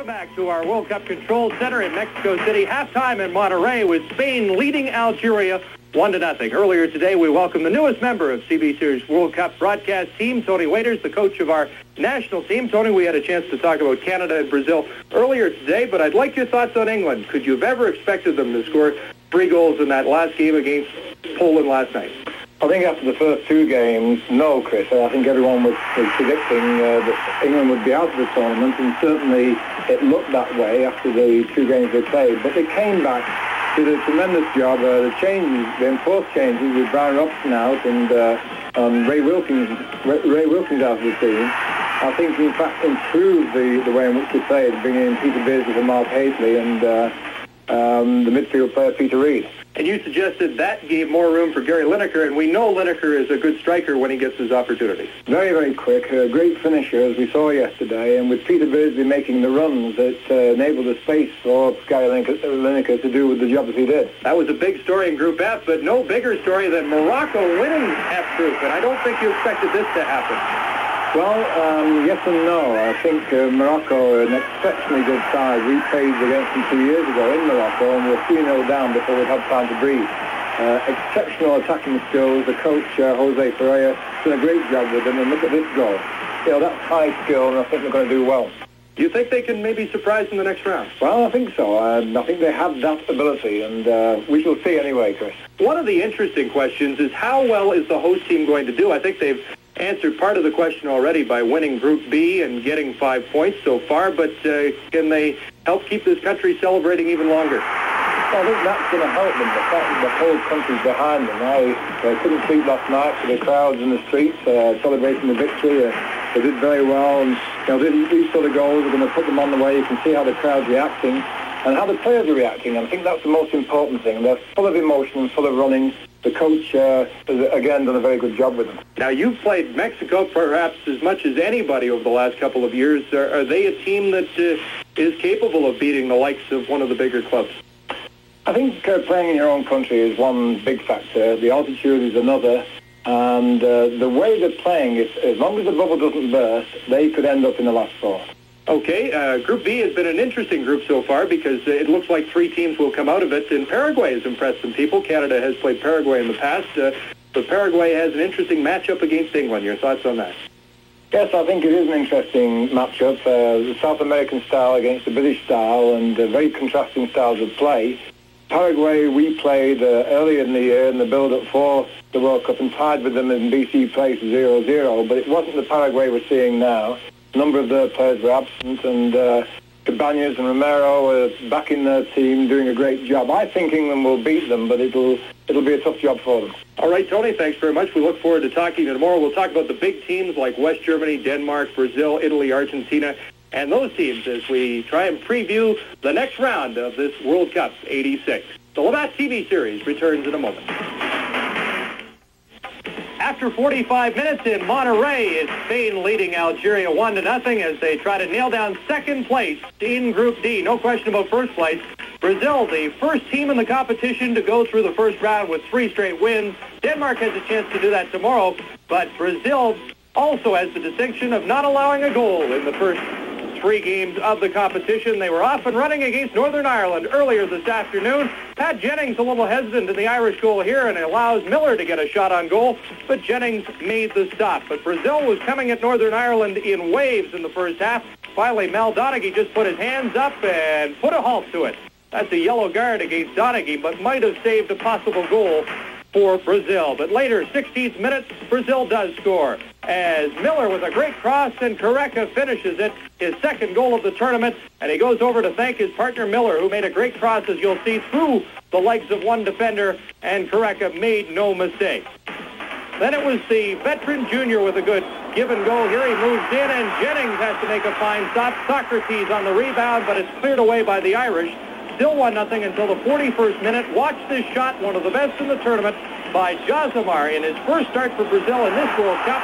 Welcome back to our World Cup Control Center in Mexico City. Halftime in Monterrey with Spain leading Algeria 1-0. Earlier today, we welcomed the newest member of CBC's World Cup broadcast team, Tony Waiters, the coach of our national team. Tony, we had a chance to talk about Canada and Brazil earlier today, but I'd like your thoughts on England. Could you have ever expected them to score 3 goals in that last game against Poland last night? I think after the first 2 games, no, Chris. I think everyone was predicting that England would be out of the tournament, and certainly it looked that way after the 2 games they played. But they came back, did a tremendous job. The enforced changes with Brian Robson out and Ray Wilkins out of the team, I think in fact improved the way in which they played, bringing in Peter Beardsley for Mark Hazley and the midfield player Peter Reid. And you suggested that gave more room for Gary Lineker, and we know Lineker is a good striker when he gets his opportunities. Very, very quick, a great finisher, as we saw yesterday, and with Peter Beardsley making the runs, it enabled the space for Gary Lineker to do the job that he did. That was a big story in Group F, but no bigger story than Morocco winning F Group, and I don't think you expected this to happen. Well, yes and no. I think Morocco are an exceptionally good side. We played against them 2 years ago in Morocco, and we were 3-0 down before we'd had time to breathe. Exceptional attacking skills. The coach, Jose Ferreira, done a great job with them, and look at this goal. You know, that's high skill, and I think they're going to do well. Do you think they can maybe surprise in the next round? Well, I think so. I think they have that ability, and we shall see anyway, Chris. One of the interesting questions is how well is the host team going to do? I think they've answered part of the question already by winning Group B and getting 5 points so far, but can they help keep this country celebrating even longer? Well, I think that's going to help them. The fact that the whole country's behind them. I couldn't sleep last night for the crowds in the streets celebrating the victory. They did very well, and these sort of goals are going to put them on the way. You can see how the crowd's reacting and how the players are reacting. And I think that's the most important thing. They're full of emotion and full of running. The coach has, again, done a very good job with them. Now, you've played Mexico perhaps as much as anybody over the last couple of years. Are they a team that is capable of beating the likes of one of the bigger clubs? I think playing in your own country is one big factor. The altitude is another. And the way they're playing, as long as the bubble doesn't burst, they could end up in the last 4. Okay, Group B has been an interesting group so far because it looks like 3 teams will come out of it, and Paraguay has impressed some people. Canada has played Paraguay in the past, but Paraguay has an interesting matchup against England. Your thoughts on that? Yes, I think it is an interesting matchup. The South American style against the British style, and very contrasting styles of play. Paraguay, we played earlier in the year in the build-up for the World Cup and tied with them in BC place 0-0, but it wasn't the Paraguay we're seeing now. A number of their players were absent, and Cabañas and Romero are back in their team doing a great job. I think England will beat them, but it'll be a tough job for them. All right, Tony, thanks very much. We look forward to talking to you tomorrow. We'll talk about the big teams like West Germany, Denmark, Brazil, Italy, Argentina, and those teams as we try and preview the next round of this World Cup 86. The Labatt TV series returns in a moment. After 45 minutes in Monterrey, it's Spain leading Algeria 1-0 as they try to nail down second place in Group D. No question about first place. Brazil, the first team in the competition to go through the first round with 3 straight wins. Denmark has a chance to do that tomorrow, but Brazil also has the distinction of not allowing a goal in the first 3 games of the competition. They were off and running against Northern Ireland earlier this afternoon. Pat Jennings a little hesitant in the Irish goal here and allows Miller to get a shot on goal, but Jennings made the stop. But Brazil was coming at Northern Ireland in waves in the first half. Finally, Mel Donaghy just put his hands up and put a halt to it. That's a yellow card against Donaghy, but might have saved a possible goal for Brazil. But later, 16th minute, Brazil does score as Miller with a great cross, and Careca finishes it, his second goal of the tournament, and he goes over to thank his partner Miller, who made a great cross, as you'll see, through the legs of one defender, and Careca made no mistake. Then it was the veteran junior with a good give and go. Here he moves in, and Jennings has to make a fine stop. Socrates on the rebound, but it's cleared away by the Irish. Still 1-0 until the 41st minute. Watch this shot, one of the best in the tournament, by Josimar in his first start for Brazil in this World Cup.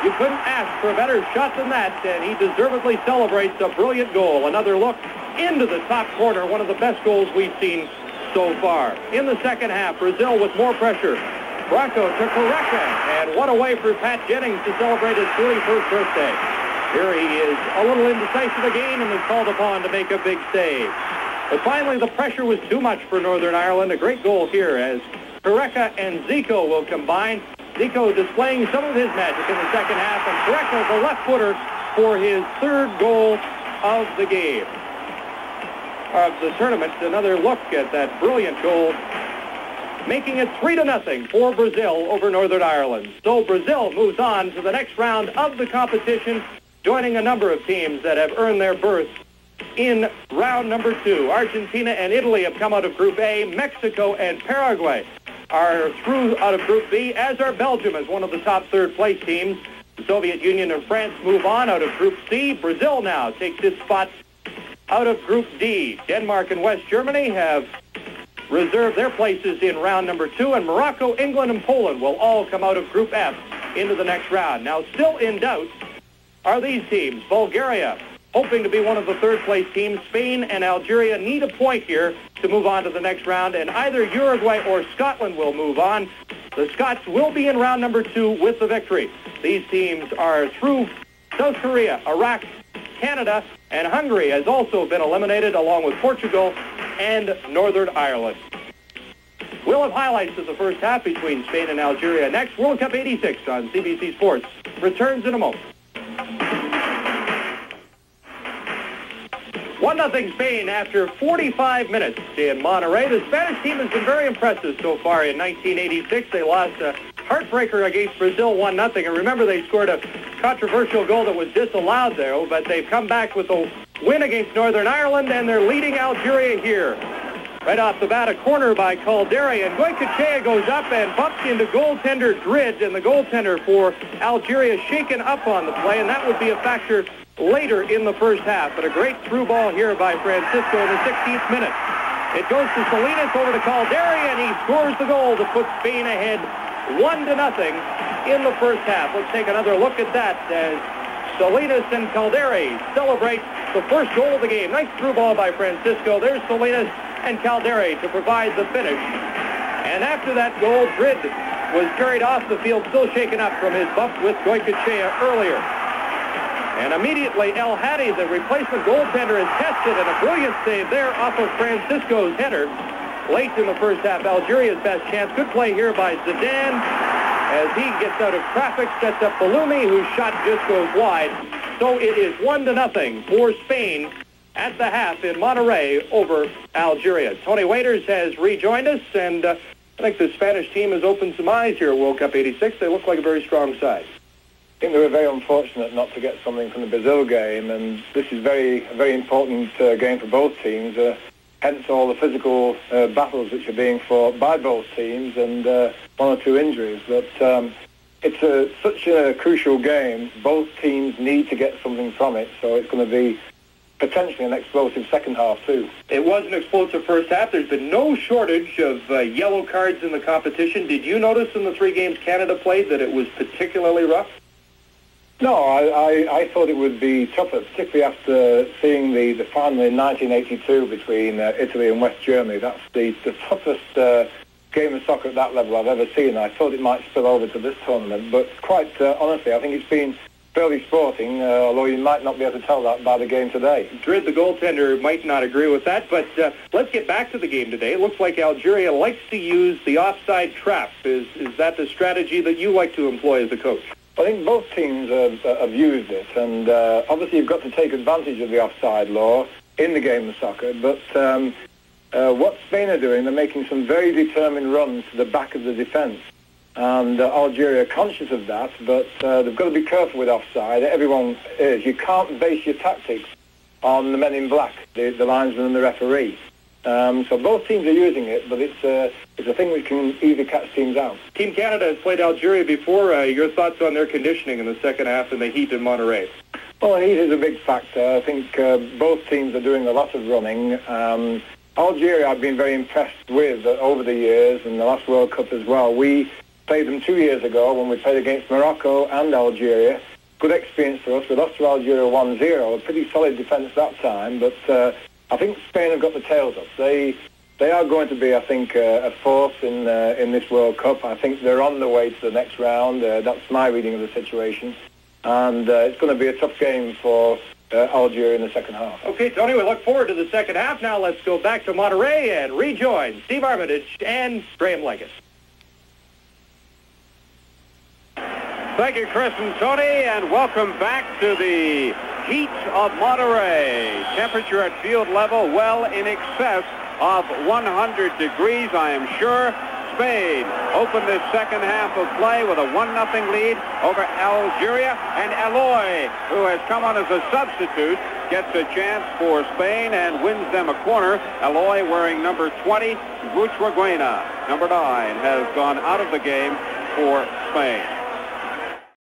You couldn't ask for a better shot than that, and he deservedly celebrates a brilliant goal. Another look into the top corner, one of the best goals we've seen so far. In the second half, Brazil with more pressure. Branco to Careca, and what a way for Pat Jennings to celebrate his 41st birthday. Here he is a little indecisive again and was called upon to make a big save. But finally, the pressure was too much for Northern Ireland. A great goal here as Koreka and Zico will combine. Zico displaying some of his magic in the second half, and Koreka, the left footer, for his third goal of the game. Of the tournament, another look at that brilliant goal, making it 3-0 for Brazil over Northern Ireland. So Brazil moves on to the next round of the competition, joining a number of teams that have earned their berth in round number 2. Argentina and Italy have come out of Group A. Mexico and Paraguay are through out of Group B, as are Belgium as one of the top third-place teams. The Soviet Union and France move on out of Group C. Brazil now takes its spot out of Group D. Denmark and West Germany have reserved their places in round number 2, and Morocco, England, and Poland will all come out of Group F into the next round. Now, still in doubt are these teams. Bulgaria, hoping to be one of the third-place teams. Spain and Algeria need a point here to move on to the next round, and either Uruguay or Scotland will move on. The Scots will be in round number 2 with the victory. These teams are through. South Korea, Iraq, Canada, and Hungary has also been eliminated, along with Portugal and Northern Ireland. We'll have highlights of the first half between Spain and Algeria next. World Cup 86 on CBC Sports returns in a moment. 1-0 Spain after 45 minutes in Monterey. The Spanish team has been very impressive so far in 1986. They lost a heartbreaker against Brazil 1-0. And remember, they scored a controversial goal that was disallowed there, but they've come back with a win against Northern Ireland, and they're leading Algeria here. Right off the bat, a corner by Calderi, and Goycochea goes up and bumps into goaltender Drid, and the goaltender for Algeria shaken up on the play, and that would be a factor later in the first half. But a great through ball here by Francisco in the 16th minute. It goes to Salinas over to Calderi, and he scores the goal to put Spain ahead 1-0 in the first half. Let's take another look at that as Salinas and Calderi celebrate the first goal of the game. Nice through ball by Francisco. There's Salinas and Calderi to provide the finish. And after that goal, Drid was carried off the field, still shaken up from his bump with Goycochea earlier. And immediately El Hadi, the replacement goaltender, is tested, and a brilliant save there off of Francisco's header. Late in the first half, Algeria's best chance. Good play here by Zidane as he gets out of traffic, sets up Bellumi, whose shot just goes wide. So it is 1-0 for Spain at the half in Monterey over Algeria. Tony Waiters has rejoined us, and I think the Spanish team has opened some eyes here at World Cup 86. They look like a very strong side. I think they were very unfortunate not to get something from the Brazil game, and this is a very important game for both teams. Hence all the physical battles which are being fought by both teams, and one or two injuries. But it's such a crucial game. Both teams need to get something from it, so it's going to be potentially an explosive second half too. It was an explosive first half. There's been no shortage of yellow cards in the competition. Did you notice in the 3 games Canada played that it was particularly rough? No, I thought it would be tougher, particularly after seeing the final in 1982 between Italy and West Germany. That's the toughest game of soccer at that level I've ever seen. I thought it might spill over to this tournament, but quite honestly, I think it's been fairly sporting, although you might not be able to tell that by the game today. Drid, the goaltender, might not agree with that, but let's get back to the game today. It looks like Algeria likes to use the offside trap. Is that the strategy that you like to employ as a coach? I think both teams have used it, and obviously you've got to take advantage of the offside law in the game of soccer, but what Spain are doing, they're making some very determined runs to the back of the defence, and Algeria are conscious of that, but they've got to be careful with offside. Everyone is. You can't base your tactics on the men in black, the linesman and the referee. So both teams are using it, but it's a thing which can easily catch teams out. Team Canada has played Algeria before. Your thoughts on their conditioning in the second half and the heat in Monterey? Well, heat is a big factor. I think both teams are doing a lot of running. Algeria I've been very impressed with over the years, and the last World Cup as well. We played them 2 years ago when we played against Morocco and Algeria. Good experience for us. We lost to Algeria 1-0. A pretty solid defence that time, but I think Spain have got the tails up. They are going to be, I think, a force in this World Cup. I think they're on the way to the next round. That's my reading of the situation. and it's going to be a tough game for Algeria in the second half. Okay, Tony, we look forward to the second half. Now let's go back to Monterey and rejoin Steve Armitage and Graham Leggett. Thank you, Chris and Tony, and welcome back to the heat of Monterey. Temperature at field level well in excess of 100 degrees, I am sure. Spain opened this second half of play with a 1-0 lead over Algeria, and Eloy, who has come on as a substitute, gets a chance for Spain and wins them a corner. Eloy wearing number 20. Butraguena, number 9, has gone out of the game for Spain.